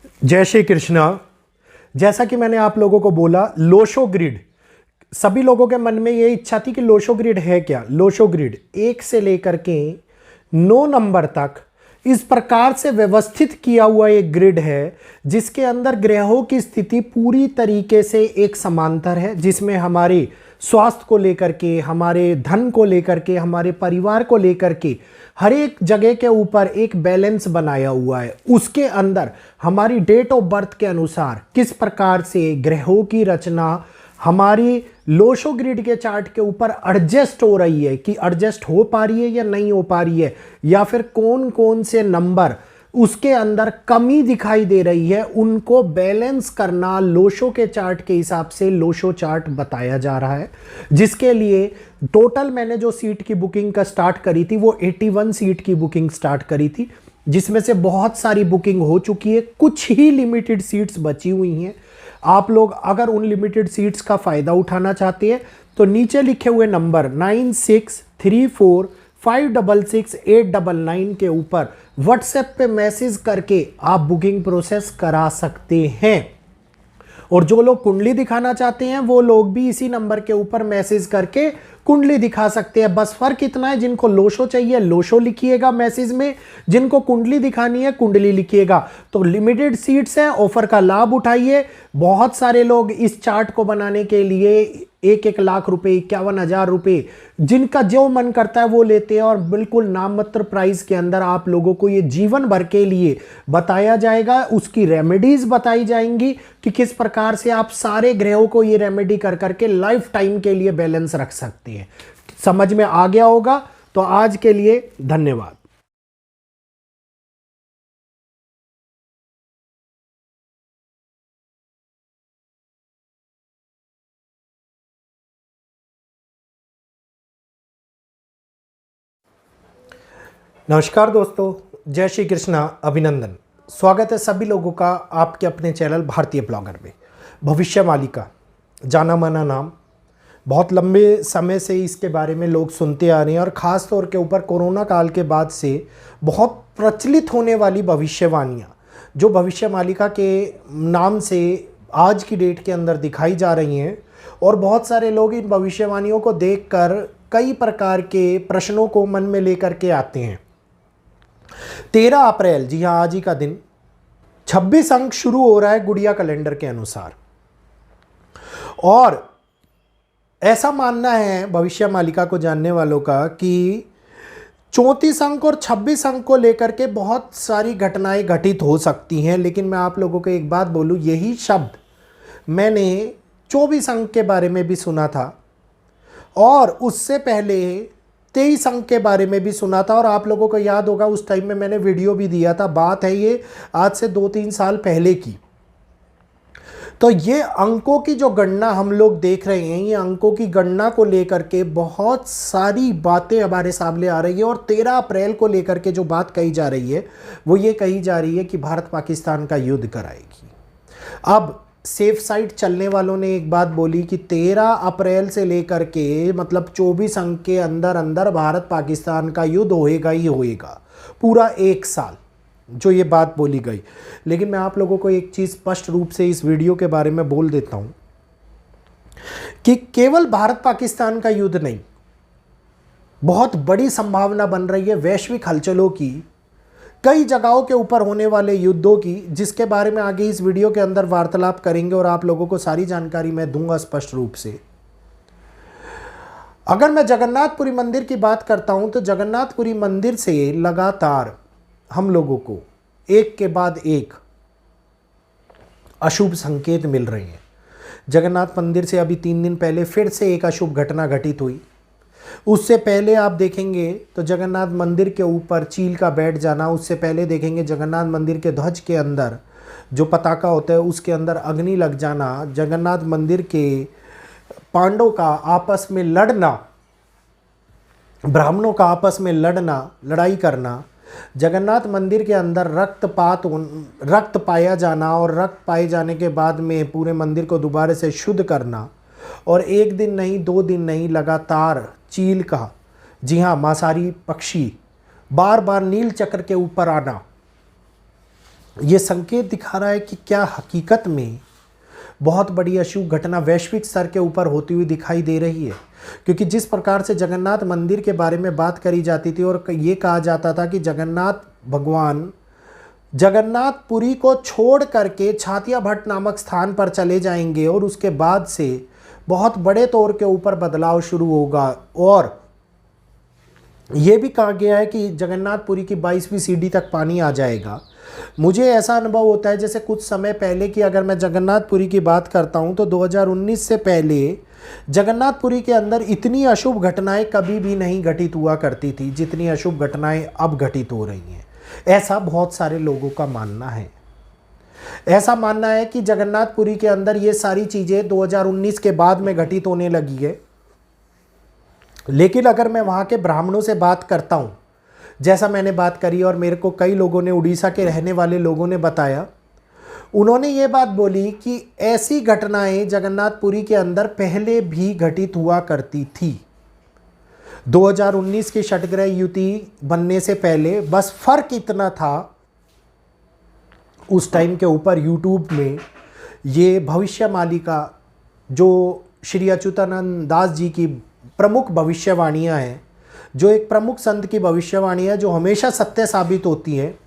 जय श्री कृष्णा। जैसा कि मैंने आप लोगों को बोला, लोशो ग्रिड, सभी लोगों के मन में ये इच्छा थी कि लोशो ग्रिड है क्या। लोशो ग्रिड 1 से लेकर के 9 नंबर तक इस प्रकार से व्यवस्थित किया हुआ एक ग्रिड है जिसके अंदर ग्रहों की स्थिति पूरी तरीके से एक समांतर है, जिसमें हमारे स्वास्थ्य को लेकर के, हमारे धन को लेकर के, हमारे परिवार को लेकर के हर एक जगह के ऊपर एक बैलेंस बनाया हुआ है। उसके अंदर हमारी डेट ऑफ बर्थ के अनुसार किस प्रकार से ग्रहों की रचना हमारी लोशो ग्रिड के चार्ट के ऊपर एडजस्ट हो रही है, कि एडजस्ट हो पा रही है या नहीं हो पा रही है, या फिर कौन कौन से नंबर उसके अंदर कमी दिखाई दे रही है, उनको बैलेंस करना लोशो के चार्ट के हिसाब से लोशो चार्ट बताया जा रहा है। जिसके लिए टोटल मैंने जो सीट की बुकिंग का स्टार्ट करी थी वो 81 सीट की बुकिंग स्टार्ट करी थी, जिसमें से बहुत सारी बुकिंग हो चुकी है, कुछ ही लिमिटेड सीट्स बची हुई हैं। आप लोग अगर उन लिमिटेड सीट्स का फायदा उठाना चाहते हैं तो नीचे लिखे हुए नंबर 9634566899 के ऊपर व्हाट्सएप पे मैसेज करके आप बुकिंग प्रोसेस करा सकते हैं। और जो लोग कुंडली दिखाना चाहते हैं वो लोग भी इसी नंबर के ऊपर मैसेज करके कुंडली दिखा सकते हैं। बस फर्क इतना है, जिनको लोशो चाहिए लोशो लिखिएगा मैसेज में, जिनको कुंडली दिखानी है कुंडली लिखिएगा। तो लिमिटेड सीट्स है, ऑफर का लाभ उठाइए। बहुत सारे लोग इस चार्ट को बनाने के लिए 1-1 लाख रुपए, 51,000 रुपए, जिनका जो मन करता है वो लेते हैं, और बिल्कुल नाममात्र प्राइस के अंदर आप लोगों को ये जीवन भर के लिए बताया जाएगा। उसकी रेमेडीज बताई जाएंगी कि किस प्रकार से आप सारे ग्रहों को ये रेमेडी कर करके लाइफ टाइम के लिए बैलेंस रख सकते हैं। समझ में आ गया होगा। तो आज के लिए धन्यवाद। नमस्कार दोस्तों, जय श्री कृष्णा, अभिनंदन। स्वागत है सभी लोगों का आपके अपने चैनल भारतीय ब्लॉगर में। भविष्य मालिका जाना माना नाम, बहुत लंबे समय से इसके बारे में लोग सुनते आ रहे हैं, और ख़ास तौर के ऊपर कोरोना काल के बाद से बहुत प्रचलित होने वाली भविष्यवाणियाँ जो भविष्य मालिका के नाम से आज की डेट के अंदर दिखाई जा रही हैं, और बहुत सारे लोग इन भविष्यवाणियों को देखकर कई प्रकार के प्रश्नों को मन में लेकर के आते हैं। 13 अप्रैल, जी हाँ आज ही का दिन, 26 अंक शुरू हो रहा है गुड़िया कैलेंडर के अनुसार। और ऐसा मानना है भविष्य मालिका को जानने वालों का कि 34 अंक और 26 अंक को लेकर के बहुत सारी घटनाएं घटित हो सकती हैं। लेकिन मैं आप लोगों को एक बात बोलूं, यही शब्द मैंने 24 अंक के बारे में भी सुना था, और उससे पहले 23 अंक के बारे में भी सुना था। और आप लोगों को याद होगा उस टाइम में मैंने वीडियो भी दिया था। बात है ये आज से 2-3 साल पहले की। तो ये अंकों की जो गणना हम लोग देख रहे हैं, ये अंकों की गणना को लेकर के बहुत सारी बातें हमारे सामने आ रही है। और 13 अप्रैल को लेकर के जो बात कही जा रही है वो ये कही जा रही है कि भारत पाकिस्तान का युद्ध कराएगी। अब सेफ साइड चलने वालों ने एक बात बोली कि 13 अप्रैल से लेकर के मतलब 24 अंक के अंदर अंदर भारत पाकिस्तान का युद्ध होएगा ही होएगा, पूरा 1 साल, जो ये बात बोली गई। लेकिन मैं आप लोगों को एक चीज़ स्पष्ट रूप से इस वीडियो के बारे में बोल देता हूं कि केवल भारत पाकिस्तान का युद्ध नहीं, बहुत बड़ी संभावना बन रही है वैश्विक हलचलों की, कई जगहों के ऊपर होने वाले युद्धों की, जिसके बारे में आगे इस वीडियो के अंदर वार्तालाप करेंगे और आप लोगों को सारी जानकारी मैं दूंगा स्पष्ट रूप से। अगर मैं जगन्नाथपुरी मंदिर की बात करता हूं तो जगन्नाथपुरी मंदिर से लगातार हम लोगों को एक के बाद एक अशुभ संकेत मिल रहे हैं। जगन्नाथ मंदिर से अभी 3 दिन पहले फिर से एक अशुभ घटना घटित हुई। उससे पहले आप देखेंगे तो जगन्नाथ मंदिर के ऊपर चील का बैठ जाना। उससे पहले देखेंगे जगन्नाथ मंदिर के ध्वज के अंदर जो पताका होता है उसके अंदर अग्नि लग जाना। जगन्नाथ मंदिर के पांडवों का आपस में लड़ना, ब्राह्मणों का आपस में लड़ना, लड़ाई करना। जगन्नाथ मंदिर के अंदर रक्त पाया जाना, और रक्त पाए जाने के बाद में पूरे मंदिर को दोबारा से शुद्ध करना। और 1 दिन नहीं 2 दिन नहीं, लगातार चील का, जी हाँ मांसाहारी पक्षी, बार बार नील चक्र के ऊपर आना, ये संकेत दिखा रहा है कि क्या हकीकत में बहुत बड़ी अशुभ घटना वैश्विक स्तर के ऊपर होती हुई दिखाई दे रही है। क्योंकि जिस प्रकार से जगन्नाथ मंदिर के बारे में बात करी जाती थी और ये कहा जाता था कि जगन्नाथ भगवान जगन्नाथपुरी को छोड़ करके छातिया भट्ट नामक स्थान पर चले जाएंगे और उसके बाद से बहुत बड़े तौर के ऊपर बदलाव शुरू होगा। और ये भी कहा गया है कि जगन्नाथपुरी की 22वीं सीढ़ी तक पानी आ जाएगा। मुझे ऐसा अनुभव होता है जैसे कुछ समय पहले की अगर मैं जगन्नाथपुरी की बात करता हूँ तो 2019 से पहले जगन्नाथपुरी के अंदर इतनी अशुभ घटनाएं कभी भी नहीं घटित हुआ करती थी जितनी अशुभ घटनाएं अब घटित हो रही हैं। ऐसा बहुत सारे लोगों का मानना है। ऐसा मानना है कि जगन्नाथपुरी के अंदर ये सारी चीज़ें 2019 के बाद में घटित होने लगी है। लेकिन अगर मैं वहाँ के ब्राह्मणों से बात करता हूँ, जैसा मैंने बात करी और मेरे को कई लोगों ने, उड़ीसा के रहने वाले लोगों ने बताया, उन्होंने ये बात बोली कि ऐसी घटनाएं जगन्नाथपुरी के अंदर पहले भी घटित हुआ करती थी 2019 की षटग्रह युति बनने से पहले। बस फर्क इतना था उस टाइम के ऊपर यूट्यूब में ये भविष्य मालिका जो श्री अच्युतानंद दास जी की प्रमुख भविष्यवाणियाँ हैं, जो एक प्रमुख संत की भविष्यवाणी है जो हमेशा सत्य साबित होती हैं,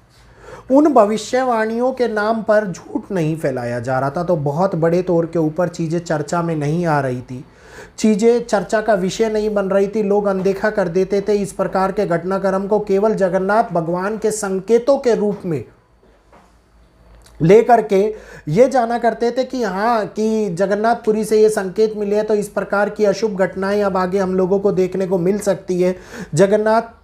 उन भविष्यवाणियों के नाम पर झूठ नहीं फैलाया जा रहा था। तो बहुत बड़े तौर के ऊपर चीज़ें चर्चा में नहीं आ रही थी, चीज़ें चर्चा का विषय नहीं बन रही थी, लोग अनदेखा कर देते थे इस प्रकार के घटनाक्रम को, केवल जगन्नाथ भगवान के संकेतों के रूप में लेकर के ये जाना करते थे कि हाँ कि जगन्नाथपुरी से ये संकेत मिले हैं तो इस प्रकार की अशुभ घटनाएं अब आगे हम लोगों को देखने को मिल सकती है। जगन्नाथ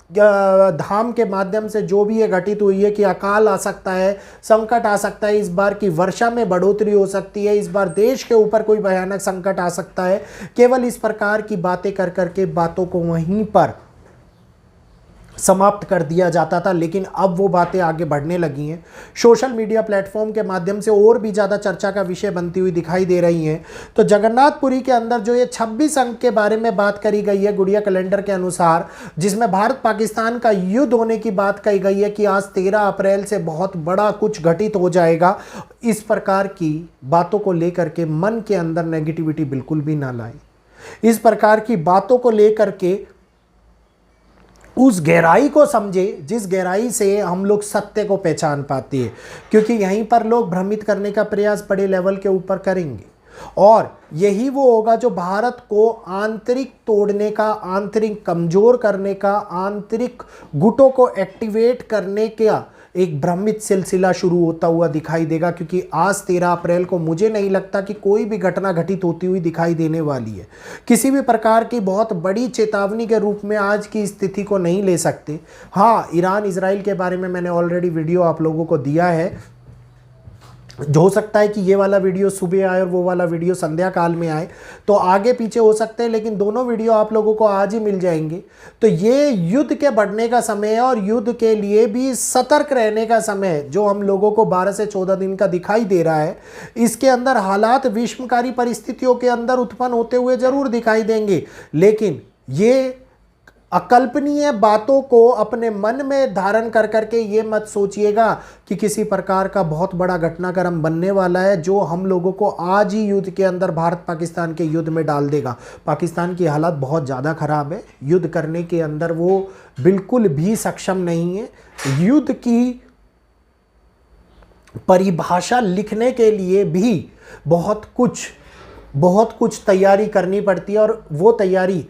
धाम के माध्यम से जो भी ये घटित हुई है कि अकाल आ सकता है, संकट आ सकता है, इस बार की वर्षा में बढ़ोतरी हो सकती है, इस बार देश के ऊपर कोई भयानक संकट आ सकता है, केवल इस प्रकार की बातें कर करके बातों को वहीं पर समाप्त कर दिया जाता था। लेकिन अब वो बातें आगे बढ़ने लगी हैं, सोशल मीडिया प्लेटफॉर्म के माध्यम से और भी ज़्यादा चर्चा का विषय बनती हुई दिखाई दे रही हैं। तो जगन्नाथपुरी के अंदर जो ये 26 अंक के बारे में बात करी गई है गुड़िया कैलेंडर के अनुसार, जिसमें भारत पाकिस्तान का युद्ध होने की बात कही गई है कि आज 13 अप्रैल से बहुत बड़ा कुछ घटित हो जाएगा, इस प्रकार की बातों को लेकर के मन के अंदर नेगेटिविटी बिल्कुल भी ना लाए। इस प्रकार की बातों को लेकर के उस गहराई को समझे जिस गहराई से हम लोग सत्य को पहचान पाते हैं, क्योंकि यहीं पर लोग भ्रमित करने का प्रयास बड़े लेवल के ऊपर करेंगे और यही वो होगा जो भारत को आंतरिक तोड़ने का, आंतरिक कमजोर करने का, आंतरिक गुटों को एक्टिवेट करने का एक भ्रमित सिलसिला शुरू होता हुआ दिखाई देगा। क्योंकि आज 13 अप्रैल को मुझे नहीं लगता कि कोई भी घटना घटित होती हुई दिखाई देने वाली है। किसी भी प्रकार की बहुत बड़ी चेतावनी के रूप में आज की स्थिति को नहीं ले सकते। हाँ, ईरान इजराइल के बारे में मैंने ऑलरेडी वीडियो आप लोगों को दिया है। जो हो सकता है कि ये वाला वीडियो सुबह आए और वो वाला वीडियो संध्या काल में आए, तो आगे पीछे हो सकते हैं, लेकिन दोनों वीडियो आप लोगों को आज ही मिल जाएंगे। तो ये युद्ध के बढ़ने का समय है और युद्ध के लिए भी सतर्क रहने का समय है, जो हम लोगों को 12 से 14 दिन का दिखाई दे रहा है। इसके अंदर हालात विषमकारी परिस्थितियों के अंदर उत्पन्न होते हुए जरूर दिखाई देंगे, लेकिन ये अकल्पनीय बातों को अपने मन में धारण कर करके ये मत सोचिएगा कि किसी प्रकार का बहुत बड़ा घटनाक्रम बनने वाला है जो हम लोगों को आज ही युद्ध के अंदर, भारत पाकिस्तान के युद्ध में डाल देगा। पाकिस्तान की हालत बहुत ज़्यादा ख़राब है, युद्ध करने के अंदर वो बिल्कुल भी सक्षम नहीं है। युद्ध की परिभाषा लिखने के लिए भी बहुत कुछ तैयारी करनी पड़ती है और वो तैयारी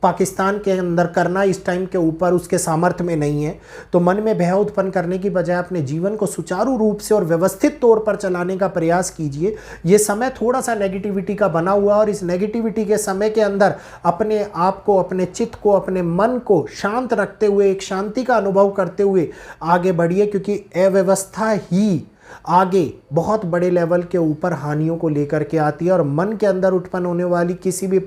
पाकिस्तान के अंदर करना इस टाइम के ऊपर उसके सामर्थ्य में नहीं है। तो मन में भय उत्पन्न करने की बजाय अपने जीवन को सुचारू रूप से और व्यवस्थित तौर पर चलाने का प्रयास कीजिए। ये समय थोड़ा सा नेगेटिविटी का बना हुआ और इस नेगेटिविटी के समय के अंदर अपने आप को, अपने चित्त को, अपने मन को शांत रखते हुए, एक शांति का अनुभव करते हुए आगे बढ़िए, क्योंकि अव्यवस्था ही आगे बहुत बड़े लेवल के ऊपर हानियों को लेकर के आती है और मन के अंदर उत्पन्न होने वाली किसी भी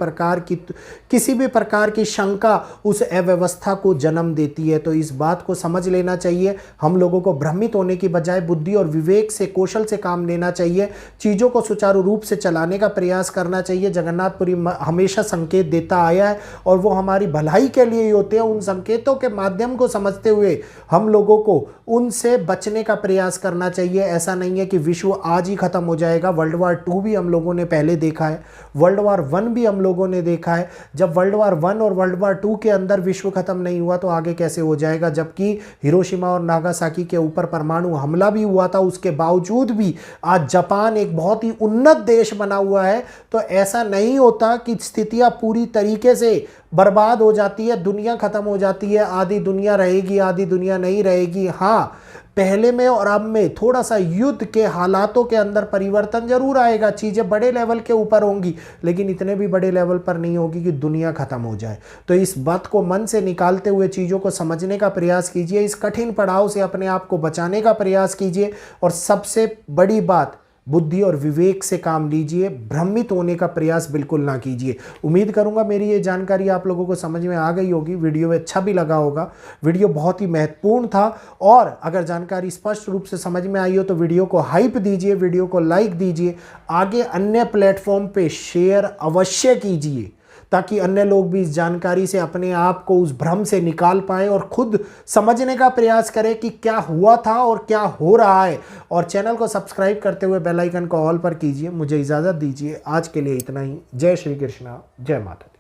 प्रकार की शंका उस अव्यवस्था को जन्म देती है। तो इस बात को समझ लेना चाहिए। हम लोगों को भ्रमित होने की बजाय बुद्धि और विवेक से, कौशल से काम लेना चाहिए। चीज़ों को सुचारू रूप से चलाने का प्रयास करना चाहिए। जगन्नाथपुरी हमेशा संकेत देता आया है और वो हमारी भलाई के लिए ही होते हैं। उन संकेतों के माध्यम को समझते हुए हम लोगों को उनसे बचने का प्रयास करना चाहिए। ऐसा नहीं है कि विश्व आज ही खत्म हो जाएगा। वर्ल्ड वार 2 भी हम लोगों ने पहले देखा है, वर्ल्ड वार 1 भी हम लोगों ने देखा है। जब वर्ल्ड वार 1 और वर्ल्ड वार 2 के अंदर विश्व खत्म नहीं हुआ तो आगे कैसे हो जाएगा? जबकि हिरोशिमा और नागासाकी के ऊपर परमाणु हमला भी हुआ था, उसके बावजूद भी आज जापान एक बहुत ही उन्नत देश बना हुआ है। तो ऐसा नहीं होता कि स्थितियां पूरी तरीके से बर्बाद हो जाती है, दुनिया खत्म हो जाती है, आधी दुनिया रहेगी आधी दुनिया नहीं रहेगी। हाँ, पहले में और अब में थोड़ा सा युद्ध के हालातों के अंदर परिवर्तन जरूर आएगा। चीज़ें बड़े लेवल के ऊपर होंगी, लेकिन इतने भी बड़े लेवल पर नहीं होगी कि दुनिया खत्म हो जाए। तो इस बात को मन से निकालते हुए चीज़ों को समझने का प्रयास कीजिए। इस कठिन पड़ाव से अपने आप को बचाने का प्रयास कीजिए और सबसे बड़ी बात, बुद्धि और विवेक से काम लीजिए। भ्रमित होने का प्रयास बिल्कुल ना कीजिए। उम्मीद करूंगा मेरी ये जानकारी आप लोगों को समझ में आ गई होगी, वीडियो में अच्छा भी लगा होगा। वीडियो बहुत ही महत्वपूर्ण था और अगर जानकारी स्पष्ट रूप से समझ में आई हो तो वीडियो को हाइप दीजिए, वीडियो को लाइक दीजिए, आगे अन्य प्लेटफॉर्म पे शेयर अवश्य कीजिए ताकि अन्य लोग भी इस जानकारी से अपने आप को उस भ्रम से निकाल पाएं और खुद समझने का प्रयास करें कि क्या हुआ था और क्या हो रहा है। और चैनल को सब्सक्राइब करते हुए बेल आइकन को ऑल पर कीजिए। मुझे इजाज़त दीजिए, आज के लिए इतना ही। जय श्री कृष्णा, जय माता।